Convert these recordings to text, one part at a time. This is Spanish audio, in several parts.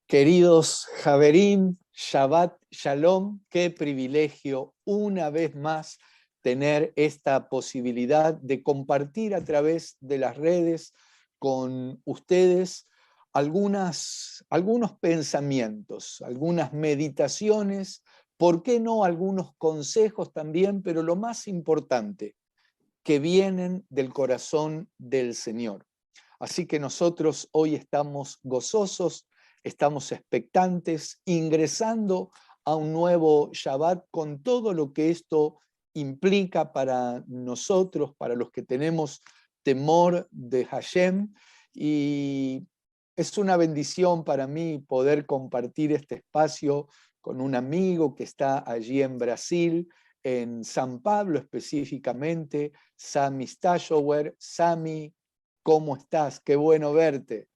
Queridos Javerim, Shabbat Shalom, qué privilegio una vez más tener esta posibilidad de compartir a través de las redes con ustedes algunos pensamientos, algunas meditaciones, ¿por qué no algunos consejos también? Pero lo más importante, que vienen del corazón del Señor. Así que nosotros hoy estamos gozosos, estamos expectantes, ingresando a un nuevo Shabbat con todo lo que esto implica para nosotros, para los que tenemos temor de Hashem. Y es una bendición para mí poder compartir este espacio con un amigo que está allí en Brasil, en San Pablo específicamente, Sami Stashower. Sami, ¿cómo estás? Qué bueno verte.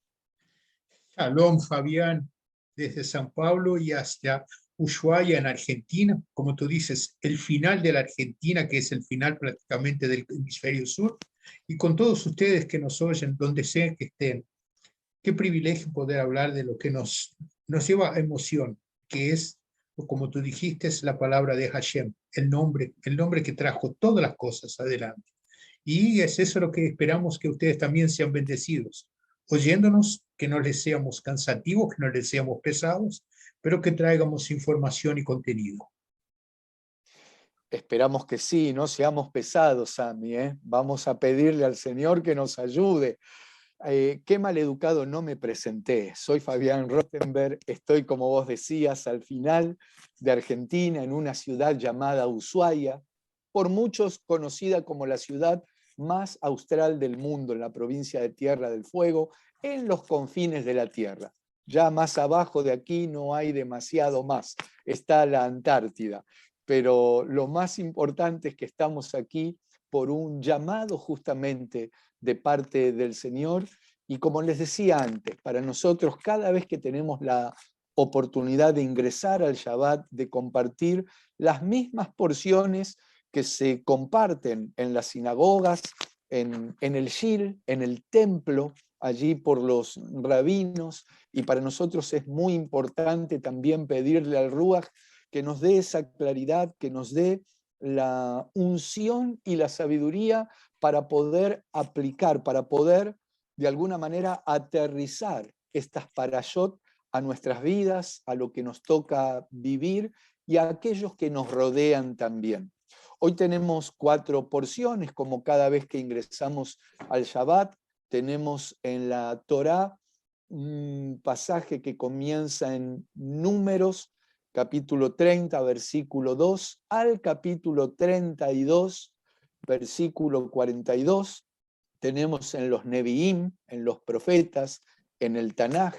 Shalom, Fabián, desde San Pablo y hasta Ushuaia en Argentina, como tú dices, el final de la Argentina, que es el final prácticamente del hemisferio sur, y con todos ustedes que nos oyen, donde sea que estén. Qué privilegio poder hablar de lo que nos lleva a emoción, que es, como tú dijiste, es la palabra de Hashem, el nombre que trajo todas las cosas adelante. Y es eso lo que esperamos, que ustedes también sean bendecidos, oyéndonos, que no les seamos cansativos, que no les seamos pesados, pero que traigamos información y contenido. Esperamos que sí, no seamos pesados, Sami, ¿eh? Vamos a pedirle al Señor que nos ayude. Qué maleducado no me presenté. Soy Fabián Rothenberg, estoy, como vos decías, al final de Argentina, en una ciudad llamada Ushuaia, por muchos conocida como la ciudad más austral del mundo, en la provincia de Tierra del Fuego, en los confines de la Tierra. Ya más abajo de aquí no hay demasiado más, está la Antártida. Pero lo más importante es que estamos aquí por un llamado justamente de parte del Señor. Y como les decía antes, para nosotros cada vez que tenemos la oportunidad de ingresar al Shabbat, de compartir las mismas porciones que se comparten en las sinagogas, en el Shil, en el templo, allí por los rabinos, y para nosotros es muy importante también pedirle al Ruach que nos dé esa claridad, que nos dé la unción y la sabiduría para poder aplicar, para poder de alguna manera aterrizar estas parashot a nuestras vidas, a lo que nos toca vivir y a aquellos que nos rodean también. Hoy tenemos 4 porciones, como cada vez que ingresamos al Shabbat. Tenemos en la Torá un pasaje que comienza en Números, capítulo 30, versículo 2, al capítulo 32, versículo 42. Tenemos en los Neviim, en los profetas, en el Tanaj,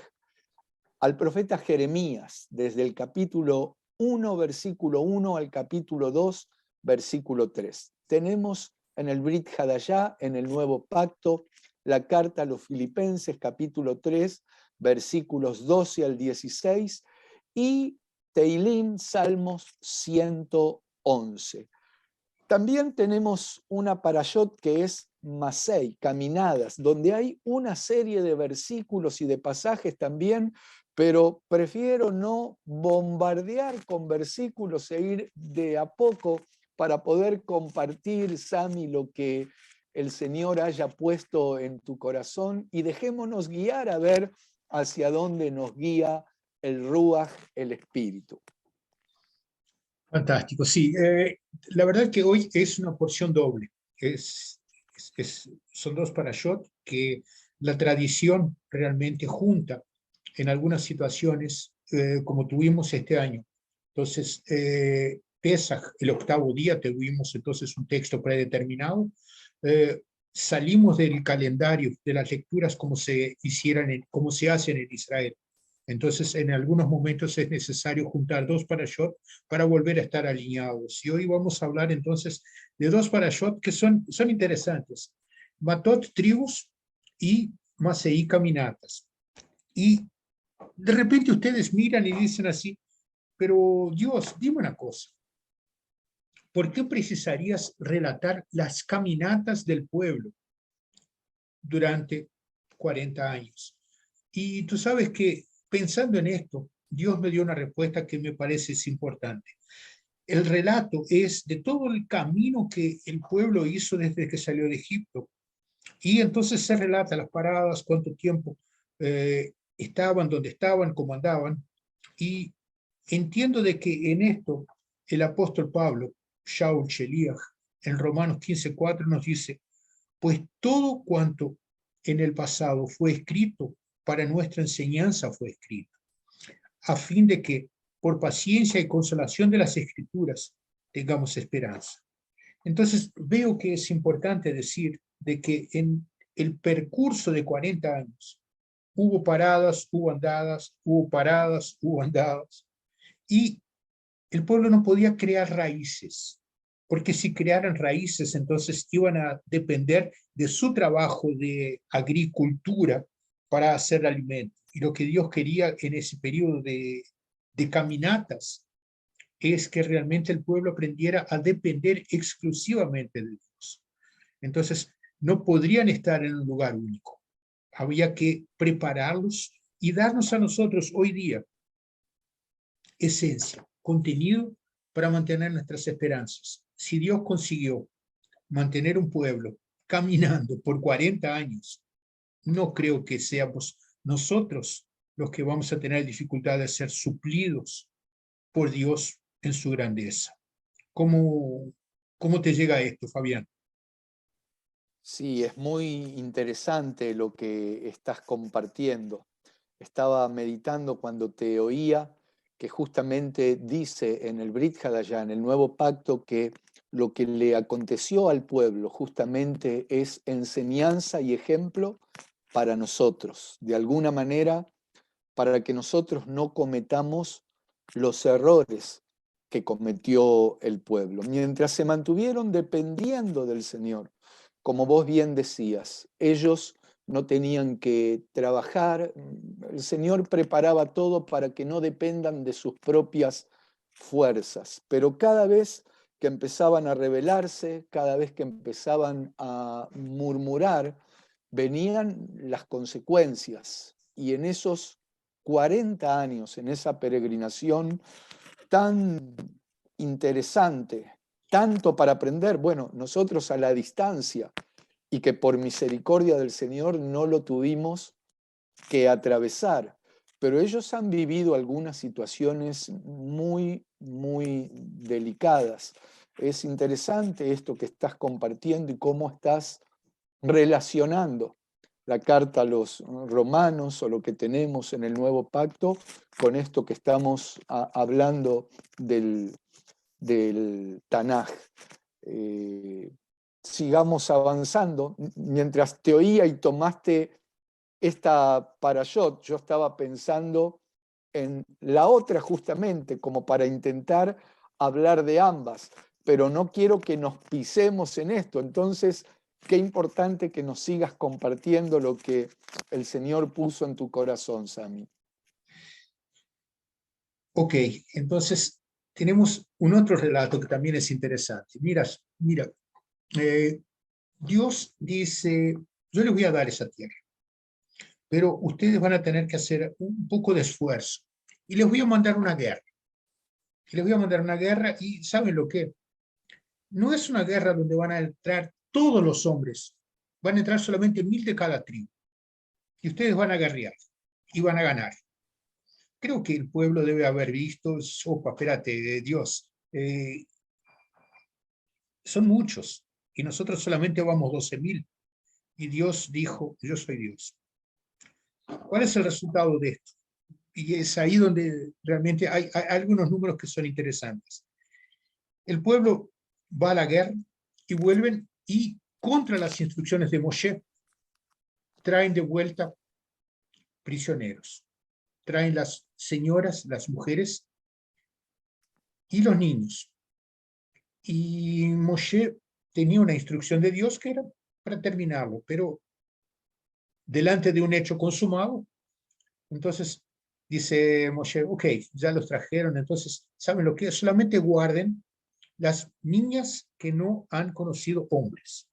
al profeta Jeremías, desde el capítulo 1, versículo 1 al capítulo 2, versículo 3. Tenemos en el Brit Hadashah, en el Nuevo Pacto, la carta a los Filipenses, capítulo 3, versículos 12 al 16, y Teilim, Salmos 111. También tenemos una parashot que es Masei, caminadas, donde hay una serie de versículos y de pasajes también, pero prefiero no bombardear con versículos e ir de a poco para poder compartir, Sami, lo que el Señor haya puesto en tu corazón, y dejémonos guiar a ver hacia dónde nos guía el Ruach, el Espíritu. Fantástico, sí. La verdad que hoy es una porción doble. Son dos parashot que la tradición realmente junta en algunas situaciones, como tuvimos este año. Entonces, Pesaj, el octavo día, tuvimos entonces un texto predeterminado. Salimos del calendario de las lecturas como como se hacen en Israel. Entonces, en algunos momentos es necesario juntar dos parashot para volver a estar alineados. Y hoy vamos a hablar entonces de dos parashot que son interesantes. Matot, tribus, y Masei, caminatas. Y de repente ustedes miran y dicen así, pero Dios, dime una cosa, ¿por qué precisarías relatar las caminatas del pueblo durante 40 años? Y tú sabes que pensando en esto, Dios me dio una respuesta que me parece es importante. El relato es de todo el camino que el pueblo hizo desde que salió de Egipto. Y entonces se relata las paradas, cuánto tiempo estaban, dónde estaban, cómo andaban. Y entiendo de que en esto el apóstol Pablo, Shaul Sheliach, en Romanos 15:4 nos dice, pues todo cuanto en el pasado fue escrito para nuestra enseñanza fue escrito, a fin de que por paciencia y consolación de las Escrituras tengamos esperanza. Entonces veo que es importante decir de que en el percurso de 40 años hubo paradas, hubo andadas, hubo paradas, hubo andadas, y el pueblo no podía crear raíces, porque si crearan raíces, entonces iban a depender de su trabajo de agricultura para hacer alimento. Y lo que Dios quería en ese periodo de caminatas es que realmente el pueblo aprendiera a depender exclusivamente de Dios. Entonces, no podrían estar en un lugar único. Había que prepararlos y darnos a nosotros hoy día esencia, contenido para mantener nuestras esperanzas. Si Dios consiguió mantener un pueblo caminando por 40 años, no creo que seamos nosotros los que vamos a tener dificultad de ser suplidos por Dios en su grandeza. ¿Cómo te llega esto, Fabián? Sí, es muy interesante lo que estás compartiendo. Estaba meditando cuando te oía que justamente dice en el Brit Hadashah, en el nuevo pacto, que lo que le aconteció al pueblo justamente es enseñanza y ejemplo para nosotros, de alguna manera, para que nosotros no cometamos los errores que cometió el pueblo. Mientras se mantuvieron dependiendo del Señor, como vos bien decías, ellos no tenían que trabajar, el Señor preparaba todo para que no dependan de sus propias fuerzas, pero cada vez que empezaban a rebelarse, cada vez que empezaban a murmurar, venían las consecuencias. Y en esos 40 años, en esa peregrinación tan interesante, tanto para aprender, bueno, nosotros a la distancia, y que por misericordia del Señor no lo tuvimos que atravesar, pero ellos han vivido algunas situaciones muy, muy delicadas. Es interesante esto que estás compartiendo y cómo estás relacionando la carta a los romanos o lo que tenemos en el nuevo pacto con esto que estamos hablando del Tanaj. Sigamos avanzando. Mientras te oía y tomaste esta parashot, yo estaba pensando en la otra justamente, como para intentar hablar de ambas, pero no quiero que nos pisemos en esto. Entonces, qué importante que nos sigas compartiendo lo que el Señor puso en tu corazón, Sami. Ok, entonces tenemos un otro relato que también es interesante. Mira, Dios dice, yo les voy a dar esa tierra, pero ustedes van a tener que hacer un poco de esfuerzo y les voy a mandar una guerra. Y les voy a mandar una guerra y ¿saben lo que? No es una guerra donde van a entrar todos los hombres, van a entrar solamente 1000 de cada tribu y ustedes van a guerrear y van a ganar. Creo que el pueblo debe haber visto, opa, espérate, Dios, son muchos y nosotros solamente vamos 12.000. Y Dios dijo, yo soy Dios. ¿Cuál es el resultado de esto? Y es ahí donde realmente hay algunos números que son interesantes. El pueblo va a la guerra y vuelven y contra las instrucciones de Moshe traen de vuelta prisioneros. Traen las señoras, las mujeres y los niños. Y Moshe tenía una instrucción de Dios que era para terminarlo, pero delante de un hecho consumado, entonces dice Moshe, ok, ya los trajeron, entonces, ¿saben lo que es? Solamente guarden las niñas que no han conocido hombres.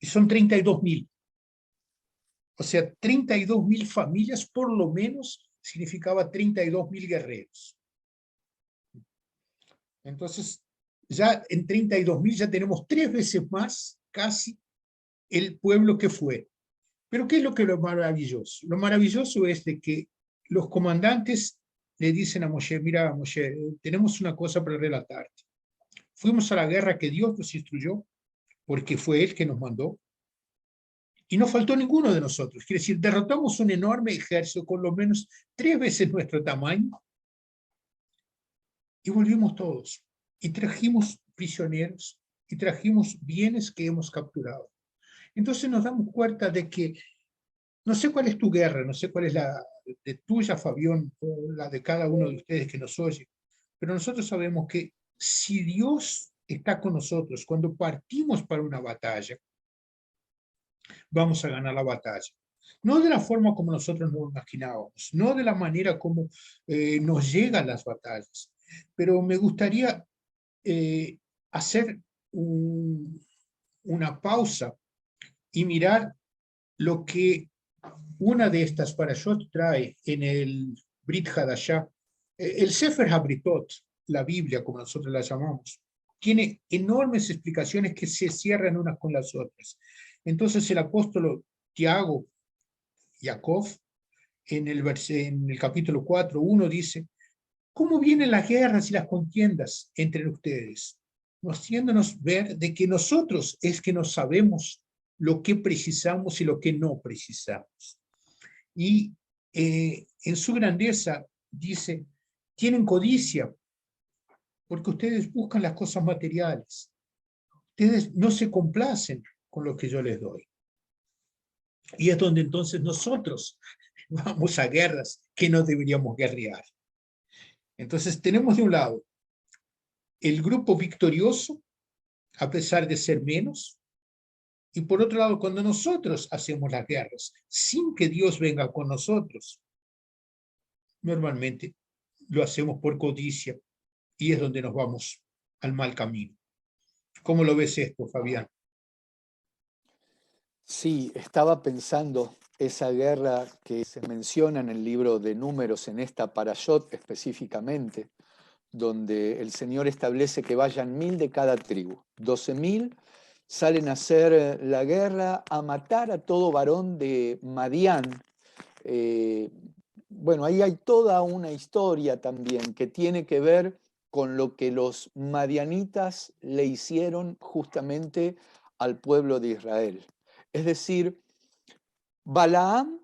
Y son 32.000. O sea, 32.000 familias, por lo menos, significaba 32.000 guerreros. Entonces, ya en 32.000 ya tenemos 3 veces más, casi, el pueblo que fue. Pero ¿qué es lo maravilloso? Lo maravilloso es de que los comandantes le dicen a Moshe, mira, Moshe, tenemos una cosa para relatarte. Fuimos a la guerra que Dios nos instruyó, porque fue Él que nos mandó, y no faltó ninguno de nosotros. Quiere decir, derrotamos un enorme ejército con lo menos 3 veces nuestro tamaño, y volvimos todos. Y trajimos prisioneros, y trajimos bienes que hemos capturado. Entonces nos damos cuenta de que no sé cuál es tu guerra, no sé cuál es la de tuya, Fabián, o la de cada uno de ustedes que nos oye, pero nosotros sabemos que si Dios está con nosotros, cuando partimos para una batalla, vamos a ganar la batalla. No de la forma como nosotros nos imaginábamos, no de la manera como nos llegan las batallas, pero me gustaría hacer una pausa y mirar lo que una de estas parashot trae en el Brit Hadashah, el Sefer HaBritot, la Biblia como nosotros la llamamos, tiene enormes explicaciones que se cierran unas con las otras. Entonces el apóstol Tiago, Jacob, en el capítulo 4:1 dice, ¿cómo vienen las guerras y las contiendas entre ustedes? Haciéndonos ver de que nosotros es que no sabemos lo que precisamos y lo que no precisamos. Y en su grandeza dice, tienen codicia porque ustedes buscan las cosas materiales. Ustedes no se complacen con lo que yo les doy. Y es donde entonces nosotros vamos a guerras que no deberíamos guerrear. Entonces tenemos de un lado el grupo victorioso, a pesar de ser menos, y por otro lado, cuando nosotros hacemos las guerras sin que Dios venga con nosotros, normalmente lo hacemos por codicia y es donde nos vamos al mal camino. ¿Cómo lo ves esto, Fabián? Sí, estaba pensando esa guerra que se menciona en el libro de Números, en esta parashot específicamente, donde el Señor establece que vayan 1000 de cada tribu. 12.000 salen a hacer la guerra, a matar a todo varón de Madián. Eh, bueno, ahí hay toda una historia también que tiene que ver con lo que los madianitas le hicieron justamente al pueblo de Israel. Es decir, Balaam,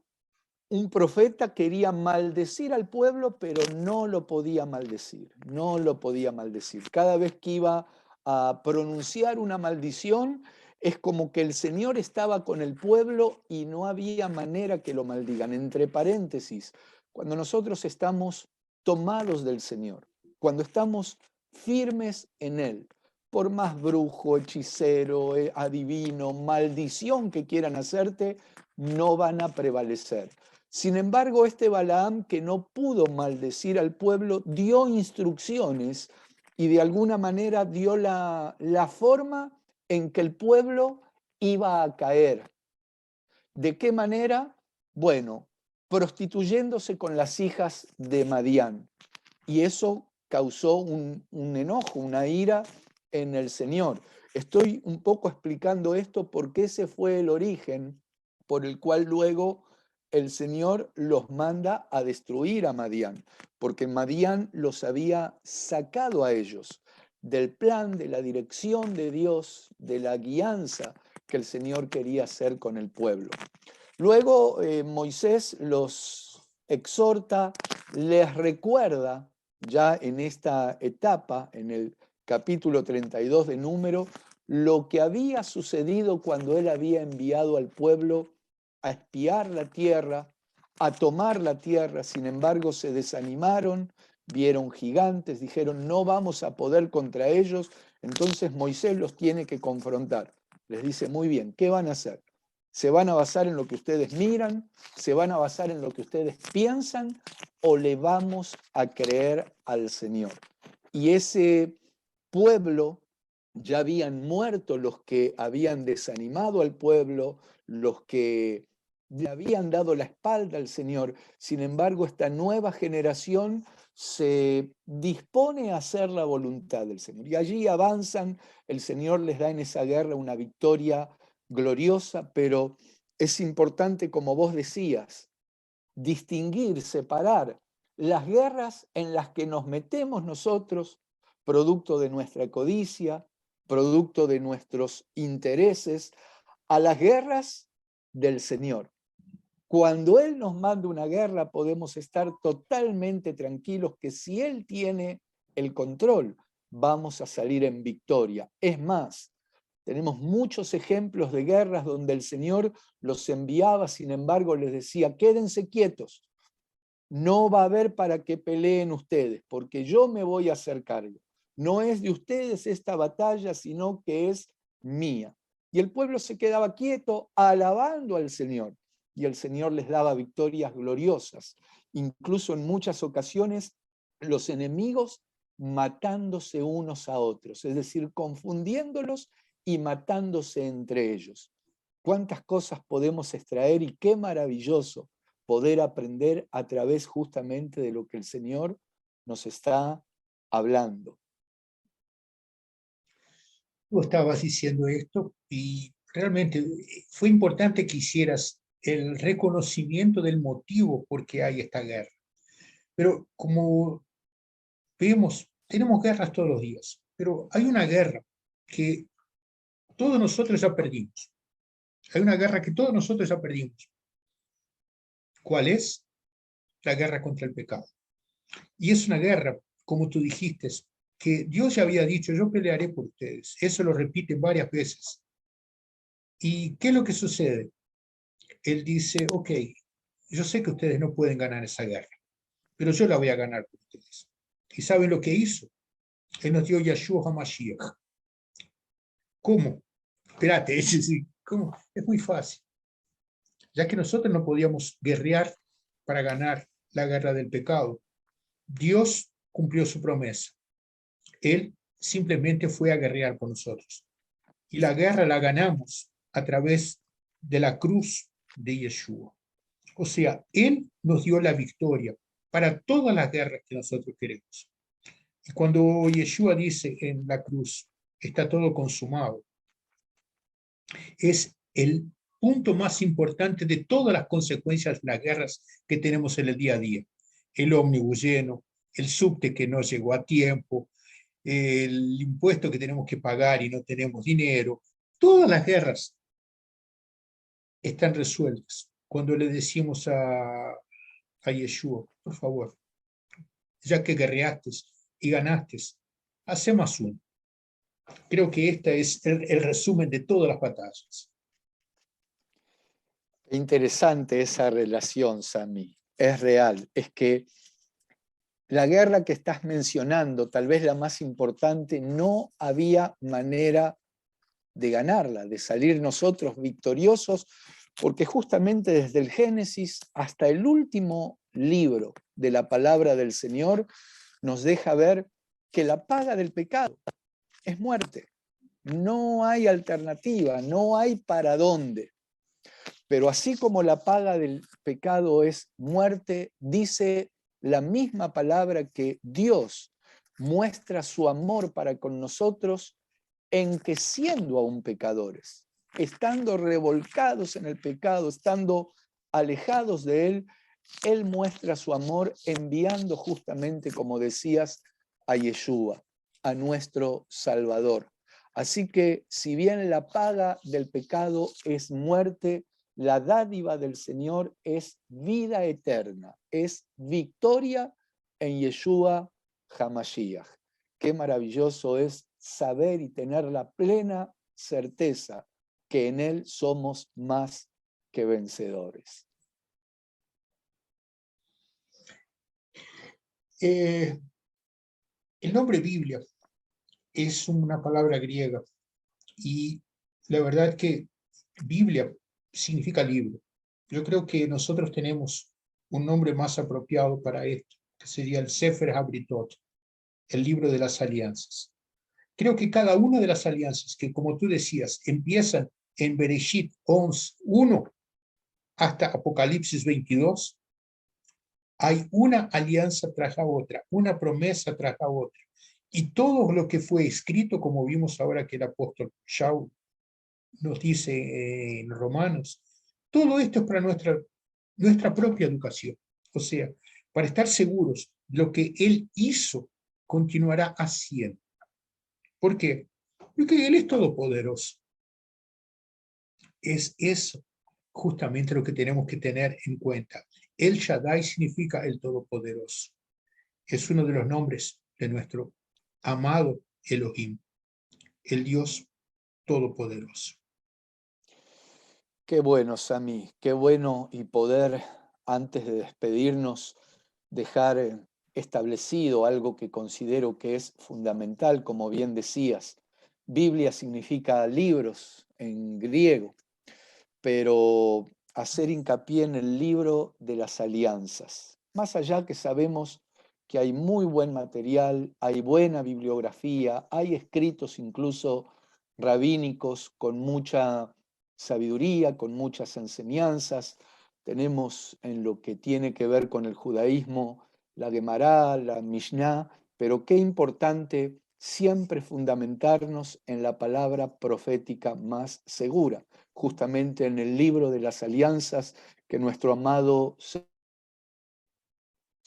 un profeta, quería maldecir al pueblo, pero no lo podía maldecir, no lo podía maldecir. Cada vez que iba a pronunciar una maldición, es como que el Señor estaba con el pueblo y no había manera que lo maldigan. Entre paréntesis, cuando nosotros estamos tomados del Señor, cuando estamos firmes en Él, por más brujo, hechicero, adivino, maldición que quieran hacerte, no van a prevalecer. Sin embargo, este Balaam, que no pudo maldecir al pueblo, dio instrucciones y de alguna manera dio la forma en que el pueblo iba a caer. ¿De qué manera? Bueno, prostituyéndose con las hijas de Madián. Y eso causó un enojo, una ira en el Señor. Estoy un poco explicando esto porque ese fue el origen por el cual luego el Señor los manda a destruir a Madián, porque Madián los había sacado a ellos del plan, de la dirección de Dios, de la guianza que el Señor quería hacer con el pueblo. Luego Moisés los exhorta, les recuerda ya en esta etapa, en el capítulo 32 de Número, lo que había sucedido cuando él había enviado al pueblo a espiar la tierra, a tomar la tierra. Sin embargo, se desanimaron, vieron gigantes, dijeron, no vamos a poder contra ellos. Entonces Moisés los tiene que confrontar. Les dice, muy bien, ¿qué van a hacer? ¿Se van a basar en lo que ustedes miran? ¿Se van a basar en lo que ustedes piensan? ¿O le vamos a creer al Señor? Y ese pueblo, ya habían muerto los que habían desanimado al pueblo, los que le habían dado la espalda al Señor. Sin embargo, esta nueva generación se dispone a hacer la voluntad del Señor. Y allí avanzan, el Señor les da en esa guerra una victoria gloriosa, pero es importante, como vos decías, distinguir, separar las guerras en las que nos metemos nosotros, producto de nuestra codicia, producto de nuestros intereses, a las guerras del Señor. Cuando Él nos manda una guerra, podemos estar totalmente tranquilos que si Él tiene el control, vamos a salir en victoria. Es más, tenemos muchos ejemplos de guerras donde el Señor los enviaba, sin embargo, les decía, quédense quietos, no va a haber para que peleen ustedes, porque yo me voy a hacer cargo. No es de ustedes esta batalla, sino que es mía. Y el pueblo se quedaba quieto, alabando al Señor. Y el Señor les daba victorias gloriosas. Incluso en muchas ocasiones, los enemigos matándose unos a otros, es decir, confundiéndolos y matándose entre ellos. ¿Cuántas cosas podemos extraer y qué maravilloso poder aprender a través justamente de lo que el Señor nos está hablando? Tú estabas diciendo esto y realmente fue importante que hicieras el reconocimiento del motivo por qué hay esta guerra. Pero como vemos, tenemos guerras todos los días, pero hay una guerra que todos nosotros ya perdimos. Hay una guerra que todos nosotros ya perdimos. ¿Cuál es? La guerra contra el pecado. Y es una guerra, como tú dijiste, que Dios ya había dicho, yo pelearé por ustedes. Eso lo repite varias veces. ¿Y qué es lo que sucede? Él dice, ok, yo sé que ustedes no pueden ganar esa guerra, pero yo la voy a ganar por ustedes. ¿Y saben lo que hizo? Él nos dio Yeshua HaMashiach. ¿Cómo? Espérate, ¿cómo? Es muy fácil. Ya que nosotros no podíamos guerrear para ganar la guerra del pecado, Dios cumplió su promesa. Él simplemente fue a guerrear con nosotros. Y la guerra la ganamos a través de la cruz de Yeshua. O sea, Él nos dio la victoria para todas las guerras que nosotros queremos. Y cuando Yeshua dice en la cruz, está todo consumado, es el punto más importante de todas las consecuencias de las guerras que tenemos en el día a día. El ómnibus lleno, el subte que no llegó a tiempo, el impuesto que tenemos que pagar y no tenemos dinero. Todas las guerras están resueltas cuando le decimos a Yeshua, por favor, ya que guerreaste y ganaste, hace más uno. Creo que este es el resumen de todas las batallas. Interesante esa relación, Sami. Es real. Es que la guerra que estás mencionando, tal vez la más importante, no había manera de ganarla, de salir nosotros victoriosos, porque justamente desde el Génesis hasta el último libro de la palabra del Señor nos deja ver que la paga del pecado es muerte. No hay alternativa, no hay para dónde. Pero así como la paga del pecado es muerte, dice la misma palabra que Dios muestra su amor para con nosotros en que siendo aún pecadores, estando revolcados en el pecado, estando alejados de Él, Él muestra su amor enviando justamente, como decías, a Yeshua, a nuestro Salvador. Así que si bien la paga del pecado es muerte, la dádiva del Señor es vida eterna, es victoria en Yeshua HaMashiach. Qué maravilloso es saber y tener la plena certeza que en Él somos más que vencedores. El nombre Biblia es una palabra griega y la verdad que Biblia significa libro. Yo creo que nosotros tenemos un nombre más apropiado para esto, que sería el Sefer HaBritot, el libro de las alianzas. Creo que cada una de las alianzas que, como tú decías, empiezan en Bereshit 11:1 hasta Apocalipsis 22, hay una alianza tras la otra, una promesa tras la otra. Y todo lo que fue escrito, como vimos ahora que el apóstol Shaul nos dice en Romanos, todo esto es para nuestra propia educación. O sea, para estar seguros, lo que Él hizo continuará haciendo. ¿Por qué? Porque Él es todopoderoso. Es eso justamente lo que tenemos que tener en cuenta. El Shaddai significa el Todopoderoso. Es uno de los nombres de nuestro amado Elohim, el Dios Todopoderoso. Qué bueno, Sami, qué bueno y poder, antes de despedirnos, dejar establecido algo que considero que es fundamental, como bien decías. Biblia significa libros en griego, pero hacer hincapié en el libro de las alianzas. Más allá que sabemos que hay muy buen material, hay buena bibliografía, hay escritos incluso rabínicos con mucha sabiduría, con muchas enseñanzas. Tenemos en lo que tiene que ver con el judaísmo la Gemara, la Mishnah, pero qué importante siempre fundamentarnos en la palabra profética más segura, justamente en el libro de las alianzas que nuestro amado se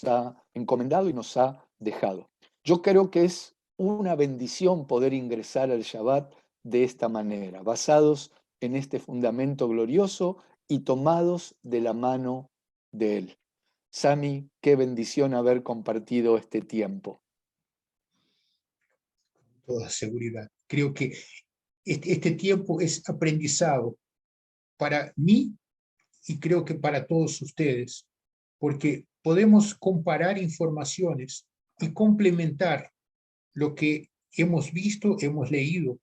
ha encomendado y nos ha dejado. Yo creo que es una bendición poder ingresar al Shabbat de esta manera, basados en este fundamento glorioso y tomados de la mano de Él. Sami, qué bendición haber compartido este tiempo. Toda seguridad. Creo que este tiempo es aprendizado para mí y creo que para todos ustedes, porque podemos comparar informaciones y complementar lo que hemos visto, hemos leído,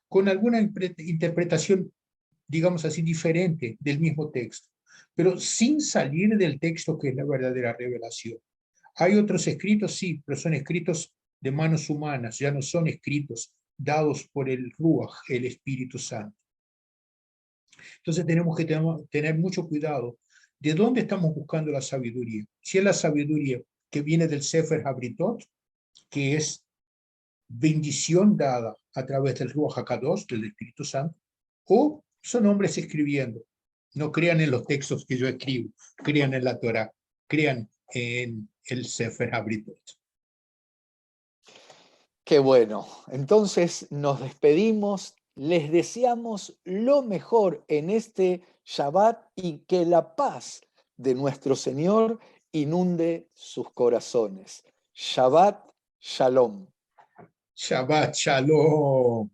con alguna interpretación, digamos así, diferente del mismo texto, pero sin salir del texto que es la verdadera revelación. Hay otros escritos, sí, pero son escritos de manos humanas, ya no son escritos dados por el Ruach, el Espíritu Santo. Entonces tenemos que tener mucho cuidado de dónde estamos buscando la sabiduría. Si es la sabiduría que viene del Sefer Habritot, que es bendición dada a través del Ruach HaKadosh, del Espíritu Santo, o son hombres escribiendo. No crean en los textos que yo escribo, crean en la Torah, crean en el Sefer Habritot. Qué bueno. Entonces nos despedimos, les deseamos lo mejor en este Shabbat y que la paz de nuestro Señor inunde sus corazones. Shabbat Shalom. Shabbat Shalom.